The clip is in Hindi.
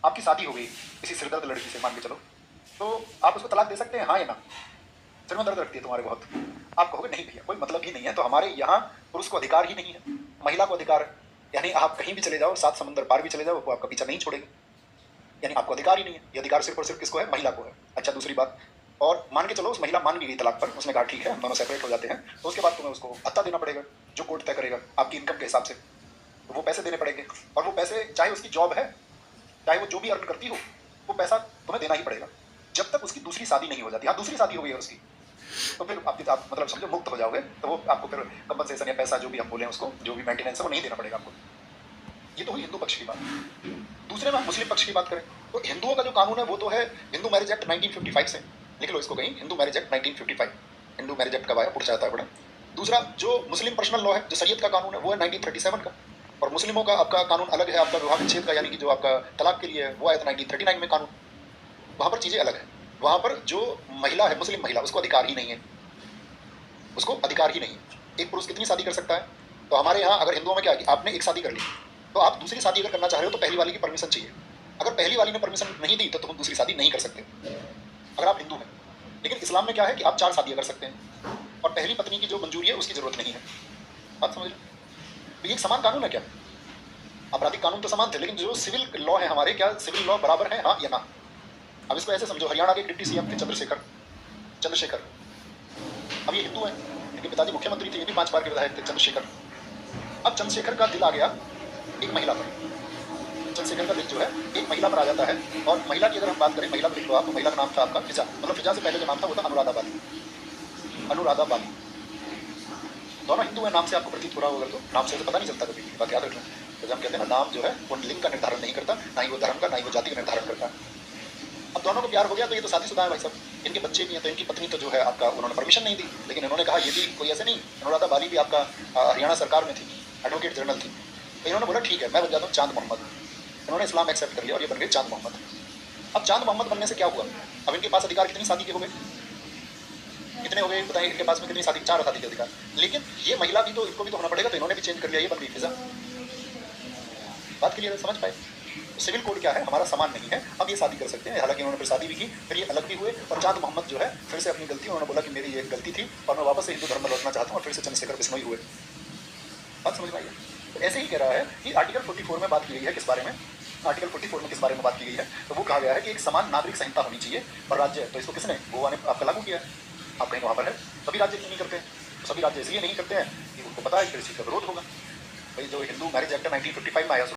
आपकी शादी हो गई किसी सिरदर्द लड़की से, मान के चलो, तो आप उसको तलाक दे सकते हैं, हाँ या ना? सिर में दर्द रखती है तुम्हारे बहुत, आप कहोगे नहीं भैया कोई मतलब ही नहीं है। तो हमारे यहाँ पुरुष को अधिकार ही नहीं है, महिला को अधिकार है। यानी आप कहीं भी चले जाओ, 7 समुंदर पार भी चले जाओ, वो आपका पीछा नहीं छोड़ेगी। यानी आपको अधिकार ही नहीं है। ये अधिकार सिर्फ और सिर्फ किसको है? महिला को है। अच्छा, दूसरी बात, और मान के चलो उस महिला मान भी गई तलाक पर, उसने कहा ठीक है हम दोनों सेपरेट हो जाते हैं, तो उसके बाद तुम्हें उसको भत्ता देना पड़ेगा जो कोर्ट तय करेगा आपकी इनकम के हिसाब से। तो वो पैसे देने पड़ेंगे, और वो पैसे चाहे उसकी जॉब है, चाहे वो जो भी अर्न करती हो, वो पैसा तुम्हें देना ही पड़ेगा जब तक उसकी दूसरी शादी नहीं हो जाती। हाँ, दूसरी शादी हो गई है उसकी, तो फिर आप मतलब समझो मुक्त हो जाओगे, तो वो आपको फिर कंपनसेशन या पैसा जो भी हम बोले उसको, जो भी मेंटेनेंस है वो नहीं देना पड़ेगा आपको। ये तो हुई हिंदू पक्ष की बात। दूसरे में मुस्लिम पक्ष की बात करें तो हिंदुओं का जो कानून है वो तो है हिंदू मैरिज एक्ट 1955 से, लिख लो इसको कहीं, Hindu marriage act 1955। Hindu marriage act कब आया, पुढचा आता है बड़ा। दूसरा जो मुस्लिम पर्सनल लॉ है, जो शरीयत का कानून है, वो है 1937 का। और मुस्लिमों का आपका कानून अलग है, आपका विवाह विच्छेद का यानी कि जो आपका तलाक के लिए है वो आया था 1939 में कानून। वहाँ पर चीज़ें अलग है। वहाँ पर जो महिला है, मुस्लिम महिला, उसको अधिकार ही नहीं है, उसको अधिकार ही नहीं है। एक पुरुष कितनी शादी कर सकता है? तो हमारे यहाँ अगर हिंदुओं में क्या है कि आपने एक शादी कर ली, तो आप दूसरी शादी अगर करना चाह रहे हो तो पहली वाली की परमिशन चाहिए। अगर पहली वाली ने परमिशन नहीं दी तो तुम दूसरी शादी नहीं कर सकते अगर आप हिंदू हैं। लेकिन इस्लाम में क्या है कि आप 4 शादियां कर सकते हैं, और पहली पत्नी की जो मंजूरी है उसकी जरूरत नहीं है। बात समझ लो, तो ये एक समान कानून है क्या? आपराधिक कानून तो समान थे, लेकिन जो सिविल लॉ है हमारे, क्या सिविल लॉ बराबर है, हाँ या ना? अब इसको ऐसे समझो, हरियाणा के डिप्टी सीएम थे चंद्रशेखर। अब ये हिंदू हैं, इनके पिताजी मुख्यमंत्री थे, ये भी 5 बार के विधायक थे, चंद्रशेखर। अब चंद्रशेखर का दिल आ गया एक महिला पर, चंद्रशेखर का दिल जो है एक महिला पर आ जाता है। और महिला की अगर हम बात करें, महिला को लिख लो आप, तो महिला का नाम था आपका फिजा, मतलब फिजा से पहले जो नाम था वो था अनुराधा बाली। दोनों हिंदू है, नाम से आपको प्रतीत हो रहा होगा, तो नाम से पता नहीं चलता कभी, बात याद रखना। तो हम कहते हैं ना, नाम जो है वो लिंग का निर्धारण नहीं करता, ना ही वो धर्म का, ना ही वो जाति का निर्धारण करता। अब दोनों को प्यार हो गया तो ये तो शादीशुदा है भाई साहब, इनके बच्चे भी हैं। तो इनकी पत्नी तो जो है आपका, उन्होंने परमिशन नहीं दी, लेकिन इन्होंने कहा ये भी कोई ऐसे नहीं, अनुराधा बाली भी आपका हरियाणा सरकार में थी, एडवोकेट जनरल थी। तो इन्होंने बोला ठीक है मैं बन जाता हूँ चांद मोहम्मद। इन्होंने इस्लाम एक्सेप्ट कर लिया और ये बन गए चांद मोहम्मद। अब चांद मोहम्मद बनने से क्या हुआ? अब इनके पास अधिकार कितनी शादी के हो गए? कितने हो गए बताइए, इनके पास में कितनी शादी? 4 शादी के अधिकार। लेकिन ये महिला भी तो, इनको भी तो होना पड़ेगा, तो इन्होंने भी चेंज कर लिया, ये बन गई फिजा। बात क्लियर समझ पाए? सिविल कोड क्या है हमारा, समान नहीं है। अब ये शादी कर सकते हैं, हालांकि उन्होंने फिर शादी भी की, फिर ये अलग भी हुए। और चांद मोहम्मद जो है फिर से अपनी गलती, उन्होंने बोला कि मेरी ये गलती थी और मैं वापस से हिंदू धर्म में लौटना चाहता हूँ, और फिर से चंद्रशेखर बिश्नोई हुए। बात समझ में आई? तो ऐसे ही कह रहा है कि आर्टिकल 44 में बात की गई है किस बारे में, आर्टिकल 44 में किस बारे में बात की गई है? तो वो कहा गया है कि एक समान नागरिक संहिता होनी चाहिए और राज्य, तो इसको किसने, गोवा ने आपका लागू किया है। आप कहीं वहाँ पर है, सभी राज्य क्यों नहीं करते हैं? तो सभी राज्य इसलिए नहीं करते हैं कि उनको पता है कि इस चीज़ का विरोध होगा। भाई जो हिंदू मैरिज एक्ट 1955 में आया